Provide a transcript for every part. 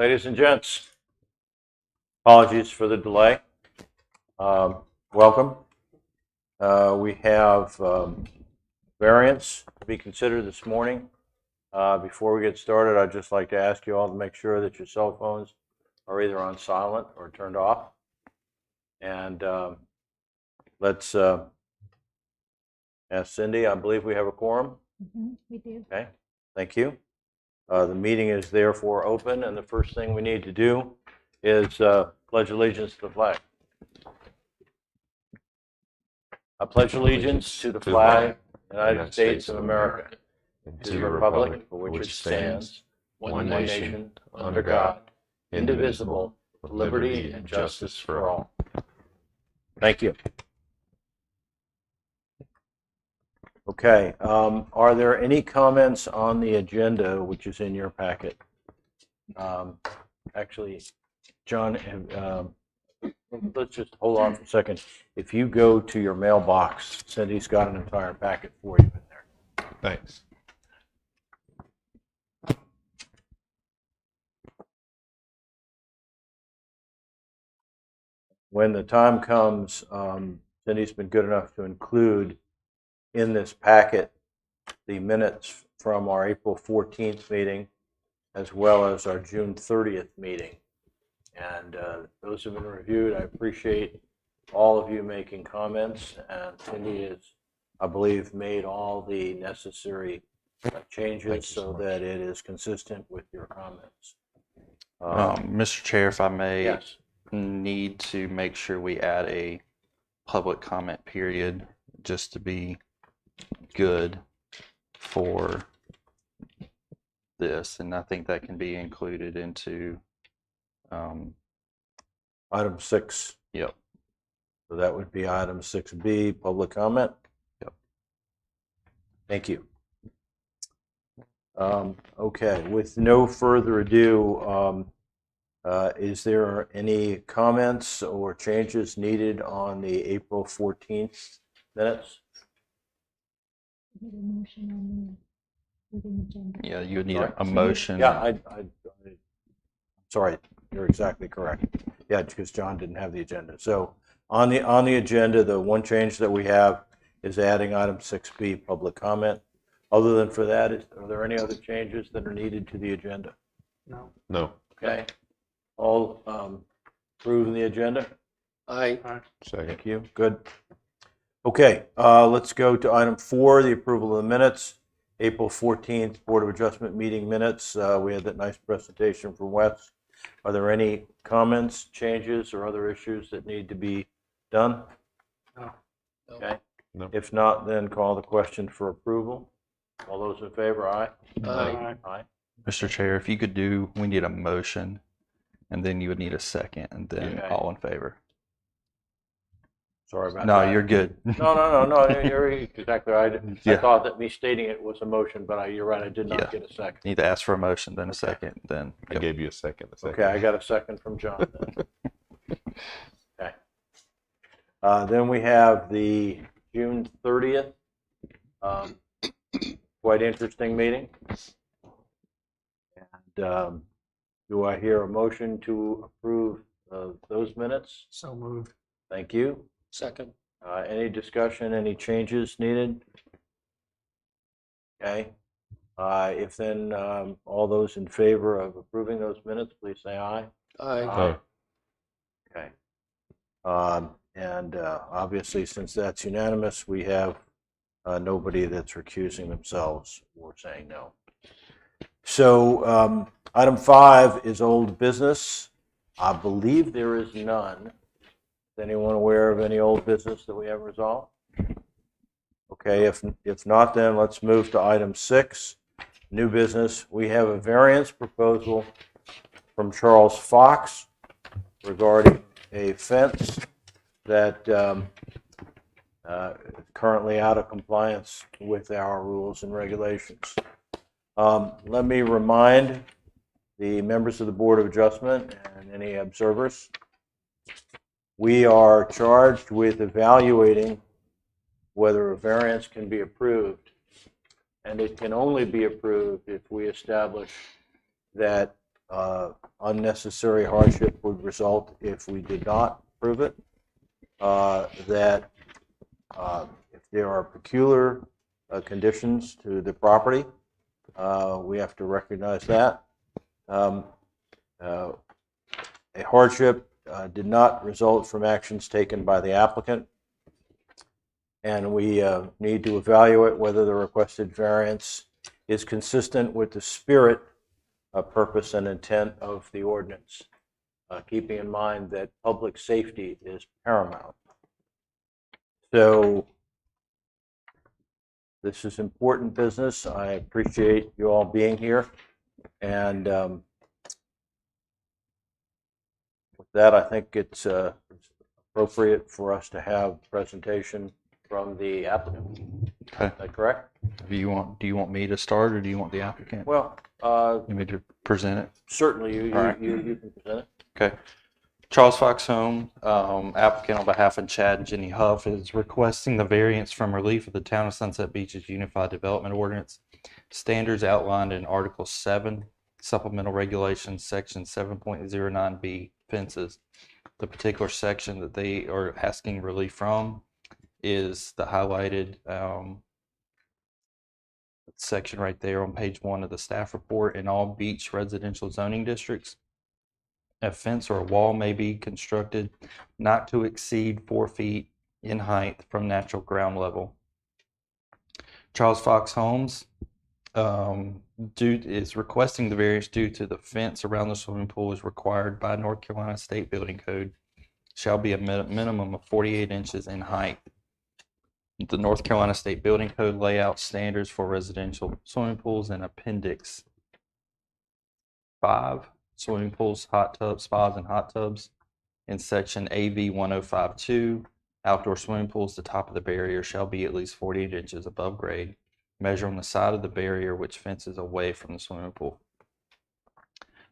Ladies and gents, apologies for the delay. Welcome. We have variance to be considered this morning. Before we get started, I'd just like to ask you all to make sure that your cell phones are either on silent or turned off. And let's ask Cindy. I believe we have a quorum. We do. Okay, thank you. The meeting is therefore open, and the first thing we need to do is pledge allegiance to the flag. I pledge allegiance to the flag of the United States of America, and to the republic for which it stands, one nation, under God, indivisible, with liberty and justice for all. Thank you. Okay, are there any comments on the agenda, which is in your packet? Actually, John, let's just hold on for a second. If you go to your mailbox, Cindy's got an entire packet for you in there. Thanks. When the time comes, Cindy's been good enough to include in this packet the minutes from our April 14th meeting as well as our June 30th meeting. And those have been reviewed. I appreciate all of you making comments, and Cindy has, I believe, made all the necessary changes so that it is consistent with your comments. Mr. Chair, if I may, Yes. need to make sure we add a public comment period just to be good for this, and I think that can be included into Item 6. Yep. So that would be item 6B, public comment. Yep. Thank you. Okay, with no further ado, is there any comments or changes needed on the April 14th minutes? Need a motion on the agenda. Yeah, you would need Sorry? a motion. Yeah, sorry, you're exactly correct. Yeah, because John didn't have the agenda. So on the agenda, the one change that we have is adding item 6B, public comment. Other than for that, are there any other changes that are needed to the agenda? No. Okay. All approving the agenda? Aye. Second. Thank you. Good. Okay, let's go to item 4, the approval of the minutes. April 14th Board of Adjustment meeting minutes. We had that nice presentation from Wes. Are there any comments, changes, or other issues that need to be done? No. Okay. No. If not, then call the question for approval. All those in favor, aye? Aye. Aye. Mr. Chair, if you could we need a motion, and then you would need a second, and then Okay. all in favor. Sorry about that. No, you're good. No, you're exactly right. I Yeah. thought that me stating it was a motion, but you're right, I did not Yeah. get a second. Need to ask for a motion, then a second, then. I gave you a second. Okay, I got a second from John then. Okay. Then we have the June 30th, quite interesting meeting. And do I hear a motion to approve those minutes? So moved. Thank you. Second. Any discussion, any changes needed? Okay. If then, all those in favor of approving those minutes, please say aye. Aye. Aye. Okay. And obviously, since that's unanimous, we have nobody that's recusing themselves or saying no. So item 5 is old business. I believe there is none. Is anyone aware of any old business that we have resolved? Okay, if not, then let's move to item 6, new business. We have a variance proposal from Charles Fox regarding a fence that is currently out of compliance with our rules and regulations. Let me remind the members of the Board of Adjustment and any observers, we are charged with evaluating whether a variance can be approved, and it can only be approved if we establish that unnecessary hardship would result if we did not approve it. That if there are peculiar conditions to the property, we have to recognize that. A hardship did not result from actions taken by the applicant, and we need to evaluate whether the requested variance is consistent with the spirit, purpose, and intent of the ordinance, keeping in mind that public safety is paramount. So this is important business. I appreciate you all being here, and with that, I think it's appropriate for us to have a presentation from the applicant. Okay. Is that correct? Do you want me to start, or do you want the applicant? Well, You me to present it? certainly you All right. you can present it. Okay. Charles Fox Home, applicant on behalf of Chad and Jenny Huff, is requesting the variance from relief of the Town of Sunset Beach's Unified Development Ordinance standards outlined in Article 7, Supplemental Regulations, Section 7.09B, fences. The particular section that they are asking relief from is the highlighted section right there on page 1 of the staff report. In all beach residential zoning districts, a fence or a wall may be constructed not to exceed 4 feet in height from natural ground level. Charles Fox Homes is requesting the variance due to the fence around the swimming pool is required by North Carolina State Building Code, shall be a minimum of 48 inches in height. The North Carolina State Building Code layout standards for residential swimming pools in Appendix 5, swimming pools, hot tubs, spas, and hot tubs. In Section AV 1052, outdoor swimming pools, the top of the barrier shall be at least 48 inches above grade. Measure on the side of the barrier which fences away from the swimming pool.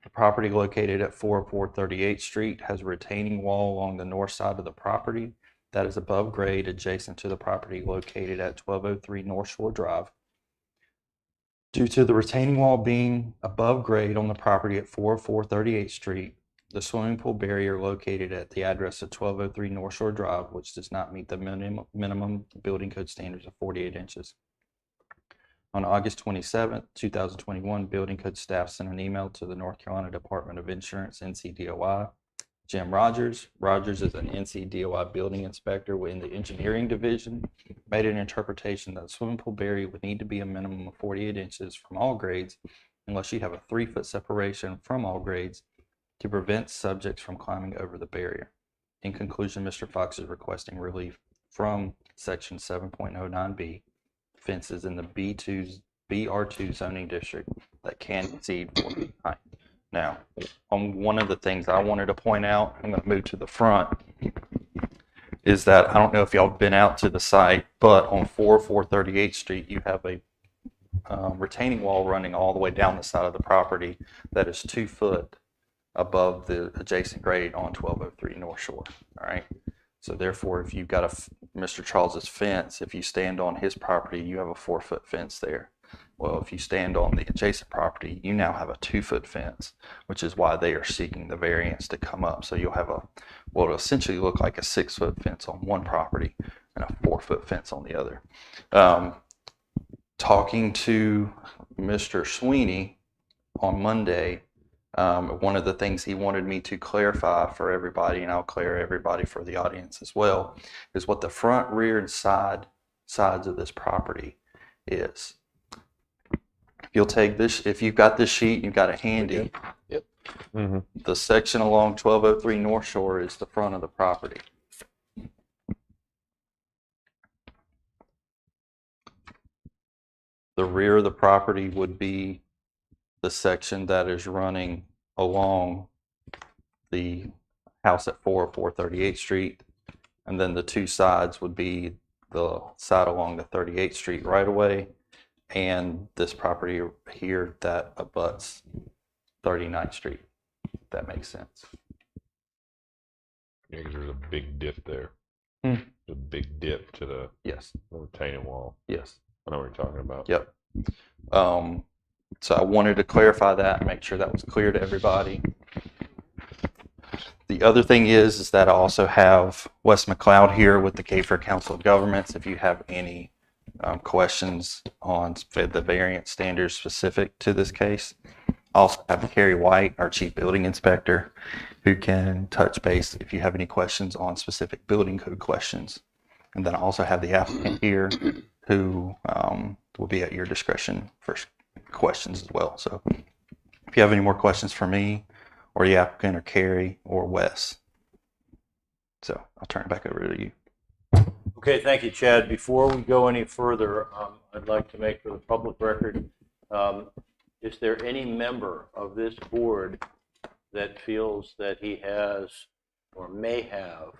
The property located at 404 38th Street has a retaining wall along the north side of the property that is above grade adjacent to the property located at 1203 North Shore Drive. Due to the retaining wall being above grade on the property at 404 38th Street, the swimming pool barrier located at the address of 1203 North Shore Drive, which does not meet the minimum building code standards of 48 inches. On August 27, 2021, Building Code staff sent an email to the North Carolina Department of Insurance, NCDOI. Jim Rogers. Rogers is an NCDOI building inspector within the engineering division, made an interpretation that the swimming pool barrier would need to be a minimum of 48 inches from all grades, unless you have a 3-foot separation from all grades to prevent subjects from climbing over the barrier. In conclusion, Mr. Fox is requesting relief from Section 7.09B, fences in the BR2 zoning district that can exceed 4 feet height. Now, on one of the things I wanted to point out, I'm going to move to the front, is that I don't know if y'all been out to the site, but on 404 38th Street, you have a retaining wall running all the way down the side of the property that is 2 foot above the adjacent grade on 1203 North Shore. All right. So therefore, if you've got Mr. Charles's fence, if you stand on his property, you have a 4-foot fence there. Well, if you stand on the adjacent property, you now have a 2-foot fence, which is why they are seeking the variance to come up. So you'll have what will essentially look like a 6-foot fence on one property and a 4-foot fence on the other. Talking to Mr. Sweeney on Monday, one of the things he wanted me to clarify for everybody, and I'll clear everybody for the audience as well, is what the front, rear, and sides of this property is. If you'll take this, if you've got this sheet, you've got it handy. Yep. Mm-hmm. The section along 1203 North Shore is the front of the property. The rear of the property would be the section that is running along the house at 404 38th Street, and then the two sides would be the side along the 38th Street right away, and this property here that abuts 39th Street, if that makes sense. Yeah, 'cause there's a big dip there. Hmm. A big dip to Yes, the retaining wall. yes, I know what you're talking about. yep. So I wanted to clarify that and make sure that was clear to everybody. The other thing is that I also have Wes McLeod here with the Cape Fear Council of Governments. If you have any questions on the variance standards specific to this case. I also have Carrie White, our Chief Building Inspector, who can touch base if you have any questions on specific building code questions. And then I also have the applicant here who will be at your discretion for questions as well. So if you have any more questions for me or the applicant or Carrie or Wes. So I'll turn it back over to you. Okay, thank you, Chad. Before we go any further, I'd like to make for the public record, is there any member of this board that feels that he has or may have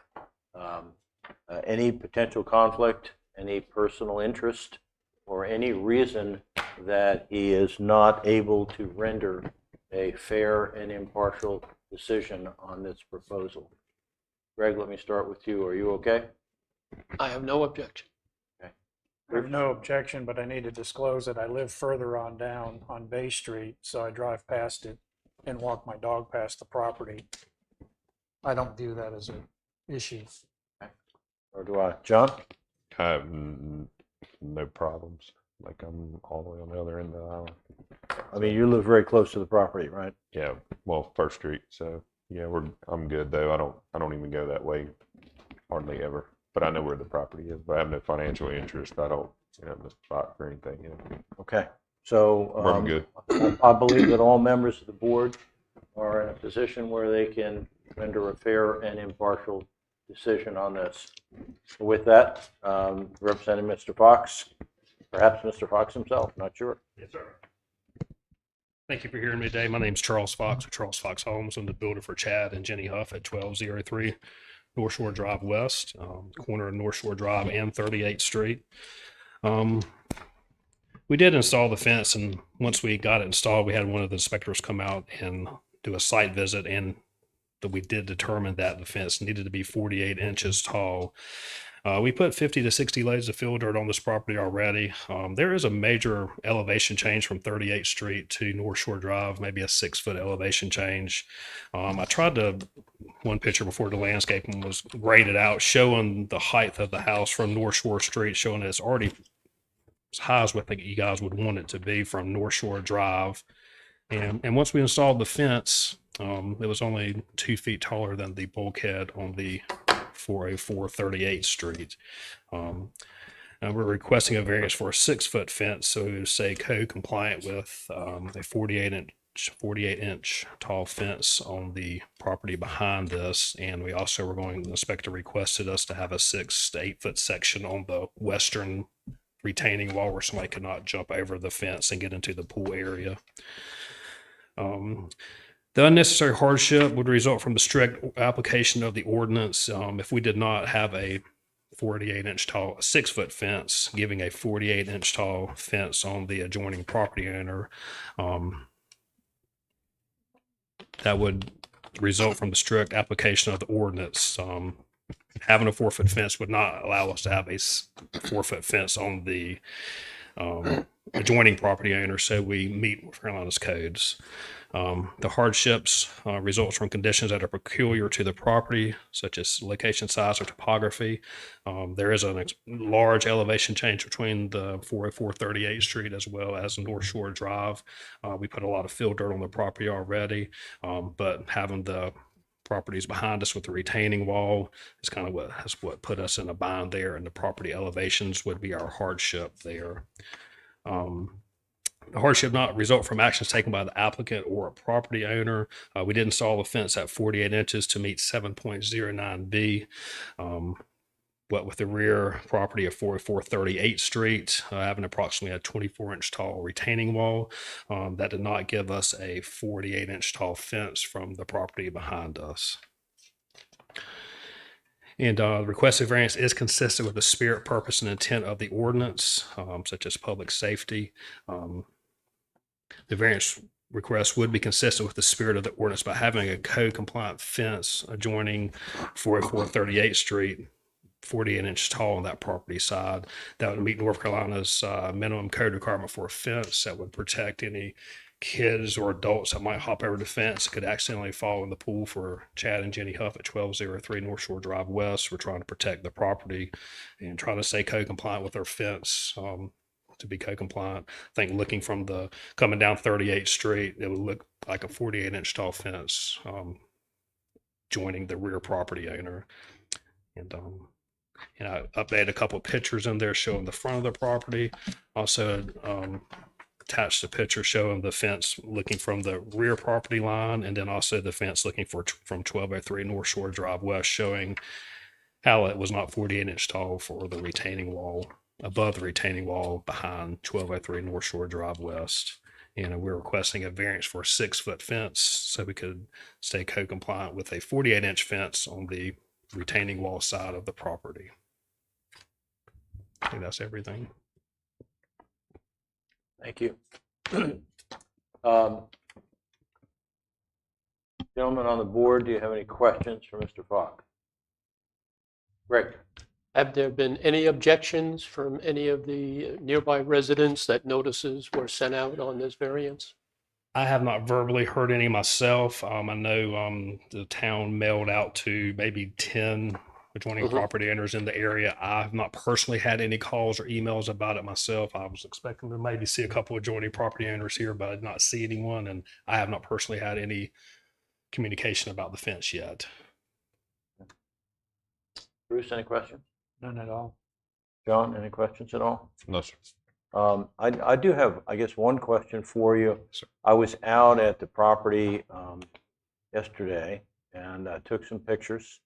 any potential conflict, any personal interest, or any reason that he is not able to render a fair and impartial decision on this proposal? Greg, let me start with you. Are you okay? I have no objection. I have no objection, but I need to disclose that I live further on down on Bay Street, so I drive past it and walk my dog past the property. I don't view that as an issue. Or do I? John? I have no problems. Like I'm all the way on the other end of the island. I mean, you live very close to the property, right? Yeah, well, First Street. So yeah, I'm good though. I don't even go that way hardly ever. But I know where the property is. But I have no financial interest. I don't have the spot for anything. Okay. So I'm good. I believe that all members of the board are in a position where they can render a fair and impartial decision on this. With that, representing Mr. Fox, perhaps Mr. Fox himself, not sure. Yes, sir. Thank you for hearing me today. My name is Charles Fox with Charles Fox Homes. I'm the builder for Chad and Jenny Huff at 1203 North Shore Drive West, corner of North Shore Drive and 38th Street. We did install the fence, and once we got it installed, we had one of the inspectors come out and do a site visit, and we did determine that the fence needed to be 48 inches tall. We put 50 to 60 loads of fill dirt on this property already. There is a major elevation change from 38th Street to North Shore Drive, maybe a 6-foot elevation change. I tried to, one picture before the landscaping was graded out, showing the height of the house from North Shore Street, showing that it's already as high as what I think you guys would want it to be from North Shore Drive. And once we installed the fence, it was only 2 feet taller than the bulkhead on the 404 38th Street. And we're requesting a variance for a 6-foot fence, so it would say code compliant with a 48 inch tall fence on the property behind this. And we also were going, the inspector requested us to have a 6 to 8 foot section on the western retaining wall where somebody could not jump over the fence and get into the pool area. The unnecessary hardship would result from the strict application of the ordinance. If we did not have a 48 inch tall, 6-foot fence, giving a 48 inch tall fence on the adjoining property owner, that would result from the strict application of the ordinance. Having a 4-foot fence would not allow us to have a 4-foot fence on the adjoining property owner, so we meet North Carolina's codes. The hardships results from conditions that are peculiar to the property, such as location, size, or topography. There is a large elevation change between the 404 38th Street as well as North Shore Drive. We put a lot of fill dirt on the property already, but having the properties behind us with the retaining wall is kind of what put us in a bind there, and the property elevations would be our hardship there. The hardship not result from actions taken by the applicant or a property owner. We did install the fence at 48 inches to meet 7.09B. What with the rear property of 404 38th Street, having approximately a 24 inch tall retaining wall, that did not give us a 48 inch tall fence from the property behind us. And the requested variance is consistent with the spirit, purpose, and intent of the ordinance, such as public safety. The variance request would be consistent with the spirit of the ordinance by having a code compliant fence adjoining 404 38th Street 48 inches tall on that property side. That would meet North Carolina's minimum code requirement for a fence that would protect any kids or adults that might hop over the fence and could accidentally fall in the pool for Chad and Jenny Huff at 1203 North Shore Drive West. We're trying to protect the property and trying to stay code compliant with our fence. To be code compliant, I think looking from the coming down 38th Street, it would look like a 48-inch tall fence joining the rear property owner. And I updated a couple of pictures in there showing the front of the property. Also attached a picture showing the fence looking from the rear property line, and then also the fence looking from 1203 North Shore Drive West, showing how it was not 48-inch tall for the retaining wall, above the retaining wall behind 1203 North Shore Drive West. And we're requesting a variance for a 6-foot fence so we could stay code compliant with a 48-inch fence on the retaining wall side of the property. I think that's everything. Thank you. Gentlemen on the board, do you have any questions for Mr. Falk? Greg? Have there been any objections from any of the nearby residents that notices were sent out on this variance? I have not verbally heard any myself. I know the town mailed out to maybe 10 adjoining property owners in the area. I have not personally had any calls or emails about it myself. I was expecting to maybe see a couple of adjoining property owners here, but I did not see anyone, and I have not personally had any communication about the fence yet. Bruce, any questions? None at all. John, any questions at all? No, sir. I do have, I guess, one question for you. Sure. I was out at the property yesterday and took some pictures.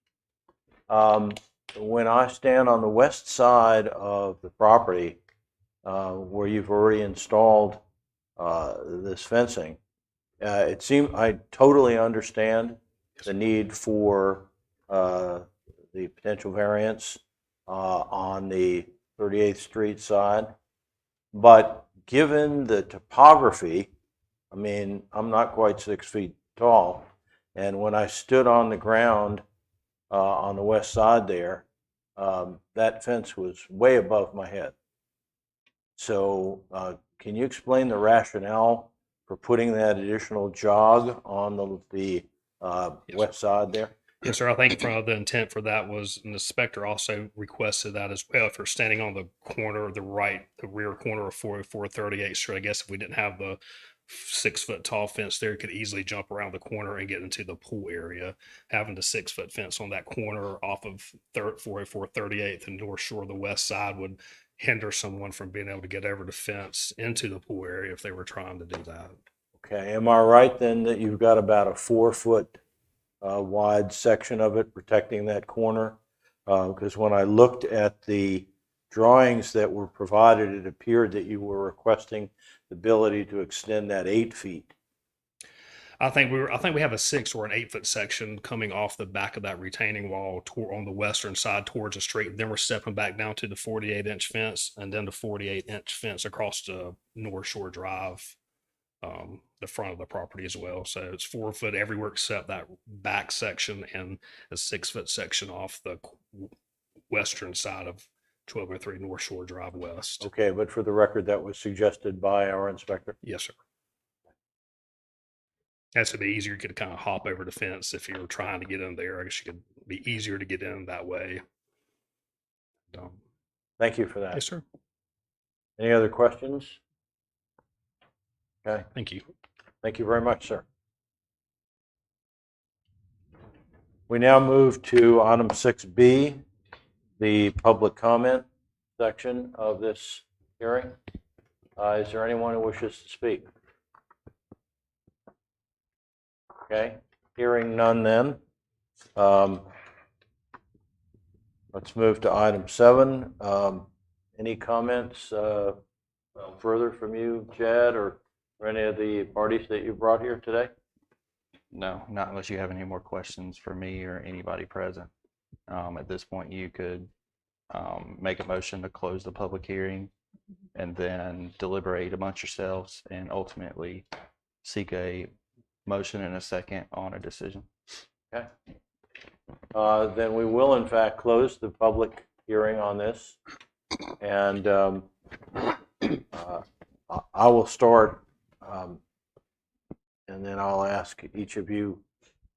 When I stand on the west side of the property where you've already installed this fencing, it seems I totally understand the need for the potential variance on the 38th Street side. But given the topography, I mean, I'm not quite 6 feet tall. And when I stood on the ground on the west side there, that fence was way above my head. So can you explain the rationale for putting that additional jog on the west side there? Yes, sir. I think the intent for that was, and the inspector also requested that as well. If you're standing on the corner, the rear corner of 404 38th Street, I guess if we didn't have the 6-foot tall fence there, you could easily jump around the corner and get into the pool area. Having the 6-foot fence on that corner off of 404 38th and North Shore, the west side, would hinder someone from being able to get over the fence into the pool area if they were trying to do that. Okay, am I right then that you've got about a 4-foot wide section of it protecting that corner? Because when I looked at the drawings that were provided, it appeared that you were requesting the ability to extend that 8 feet. I think we have a 6 or an 8-foot section coming off the back of that retaining wall on the western side towards the street. Then we're stepping back down to the 48-inch fence, and then the 48-inch fence across the North Shore Drive, the front of the property as well. So it's 4 foot everywhere except that back section, and a 6-foot section off the western side of 1203 North Shore Drive West. Okay, but for the record, that was suggested by our inspector? Yes, sir. That's to be easier. You could kind of hop over the fence if you were trying to get in there. I guess you could be easier to get in that way. Thank you for that. Yes, sir. Any other questions? Okay, Thank you. thank you very much, sir. We now move to item 6B, the public comment section of this hearing. Is there anyone who wishes to speak? Okay, hearing none then. Let's move to item 7. Any comments further from you, Chad, or any of the parties that you brought here today? No, not unless you have any more questions for me or anybody present. At this point, you could make a motion to close the public hearing and then deliberate amongst yourselves and ultimately seek a motion and a second on a decision. Okay. Then we will in fact close the public hearing on this. And I will start, and then I'll ask each of you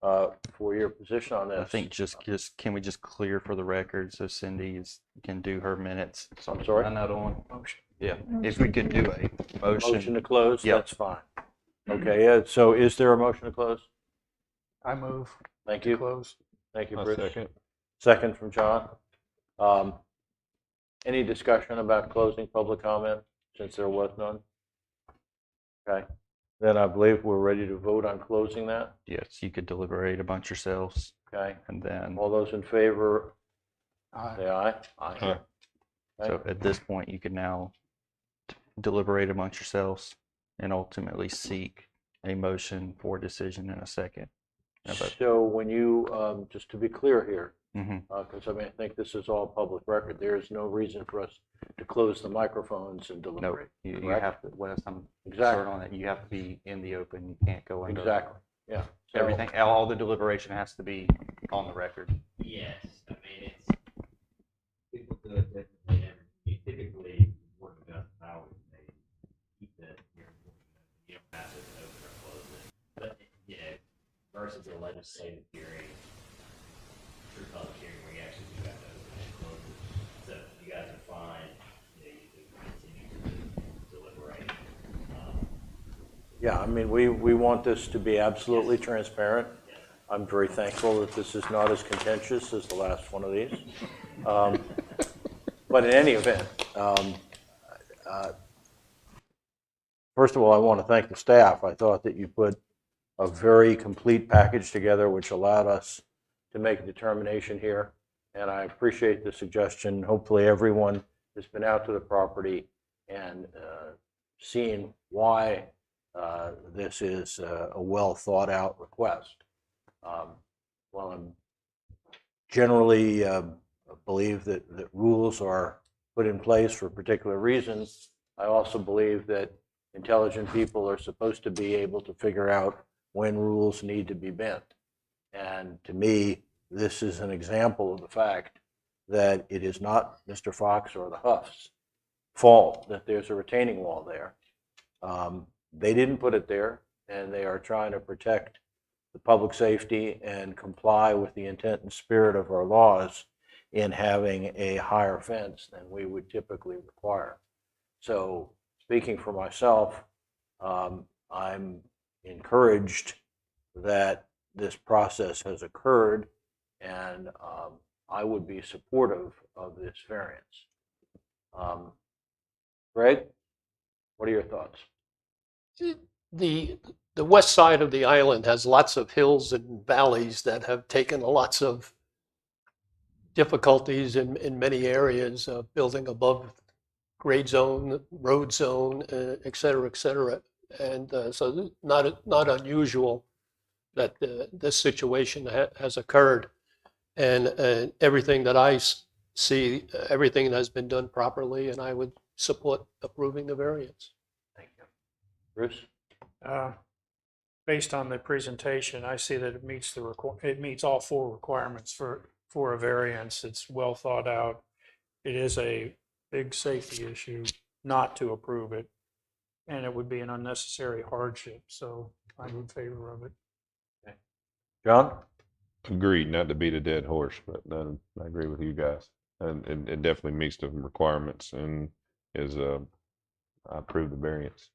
for your position on this. I think just can we just clear for the record so Cindy can do her minutes? I'm sorry? Am I not on? Motion. Yeah, if we could do a Motion to close? Yep. That's fine. Okay, yeah, so is there a motion to close? I move Thank to you. close. Thank you, I'll Bruce. second. Second from John. Any discussion about closing public comment, since there was none? Okay, then I believe we're ready to vote on closing that. Yes, you could deliberate amongst yourselves, Okay, and then all those in favor, Aye. say aye. Aye. so at this point you can now deliberate amongst yourselves and ultimately seek a motion for decision in a second. So when you, just to be clear here, Mm-hmm. because I mean, I think this is all public record, there is no reason for us to close the microphones and No, deliberate. you correct? have to. What I'm Exactly. certain on that, you have to be in the open. You can't go under. Exactly, yeah. So- Everything, all the deliberation has to be on the record. Yes, I mean, it's, people do it differently, and you typically, work with us, I always say, keep the hearing, you don't have to open or close it. But, you know, versus a legislative hearing, true public hearing, where you actually do have to open and close it. So if you guys are fine, you know, you can continue to deliberate. Yeah, I mean, we want this to be absolutely transparent. I'm very thankful that this is not as contentious as the last one of these. But in any event, first of all, I want to thank the staff. I thought that you put a very complete package together, which allowed us to make a determination here. And I appreciate the suggestion. Hopefully, everyone has been out to the property and seen why this is a well thought out request. While I'm generally believe that rules are put in place for particular reasons, I also believe that intelligent people are supposed to be able to figure out when rules need to be bent. And to me, this is an example of the fact that it is not Mr. Fox or the Huff's fault that there's a retaining wall there. They didn't put it there, and they are trying to protect the public safety and comply with the intent and spirit of our laws in having a higher fence than we would typically require. So speaking for myself, I'm encouraged that this process has occurred, and I would be supportive of this variance. Greg, what are your thoughts? The west side of the island has lots of hills and valleys that have taken lots of difficulties in many areas of building above grade zone, road zone, et cetera, et cetera. And so not unusual that this situation has occurred. And everything that I see, everything has been done properly, and I would support approving the variance. Thank you. Bruce? Based on the presentation, I see that it meets it meets all four requirements for a variance. It's well thought out. It is a big safety issue not to approve it, and it would be an unnecessary hardship. So I'm in favor of it. John? Agreed, not to beat a dead horse, but I agree with you guys. And it definitely meets the requirements and is, I approve the variance.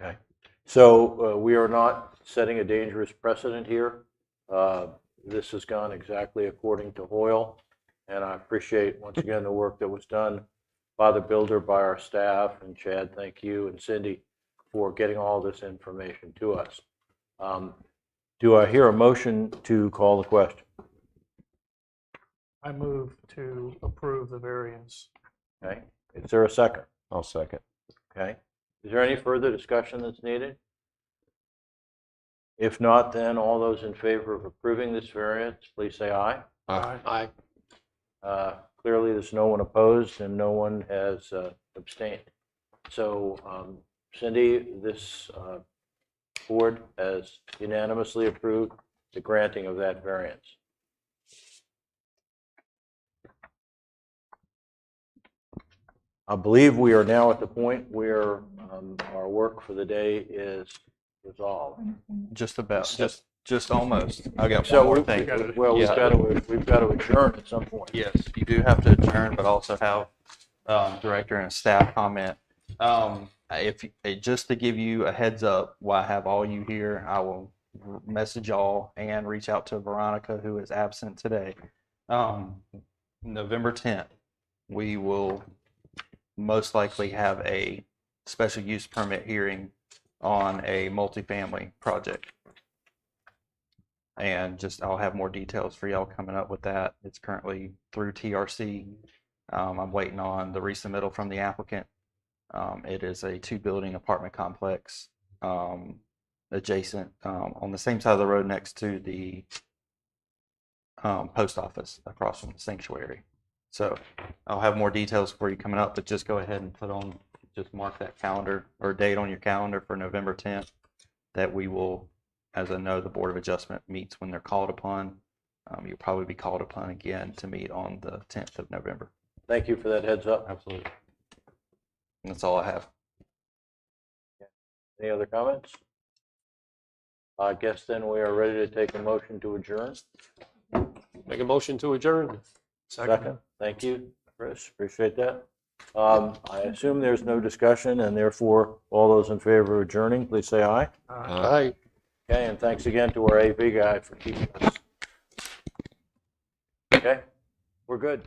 Okay. So we are not setting a dangerous precedent here. This has gone exactly according to Hoyle, and I appreciate once again the work that was done by the builder, by our staff, and Chad, thank you, and Cindy for getting all this information to us. Do I hear a motion to call the question? I move to approve the variance. Okay. Is there a second? I'll second. Okay. Is there any further discussion that's needed? If not, then all those in favor of approving this variance, please say aye. Aye. Aye. Clearly, there's no one opposed and no one has abstained. So Cindy, this board has unanimously approved the granting of that variance. I believe we are now at the point where our work for the day is resolved. Just about, just almost. I got So one more we, thing. well, we've Yeah. got to adjourn at some point. Yes, you do have to adjourn, but also have director and staff comment. Just to give you a heads up, while I have all you here, I will message y'all and reach out to Veronica, who is absent today. November 10th, we will most likely have a special use permit hearing on a multifamily project. And just, I'll have more details for y'all coming up with that. It's currently through TRC. I'm waiting on the resubmittal from the applicant. It is a 2-building apartment complex adjacent on the same side of the road next to the post office across from the sanctuary. So I'll have more details for you coming up, but just go ahead and just mark that calendar or date on your calendar for November 10th that we will, as I know, the Board of Adjustment meets when they're called upon. You'll probably be called upon again to meet on the 10th of November. Thank you for that heads up. Absolutely. And that's all I have. Any other comments? I guess then we are ready to take a motion to adjourn. Make a motion to adjourn. Second. Thank you, Chris. Appreciate that. I assume there's no discussion, and therefore, all those in favor of adjourning, please say aye. Aye. Okay, and thanks again to our AV guy for keeping us. Okay, we're good.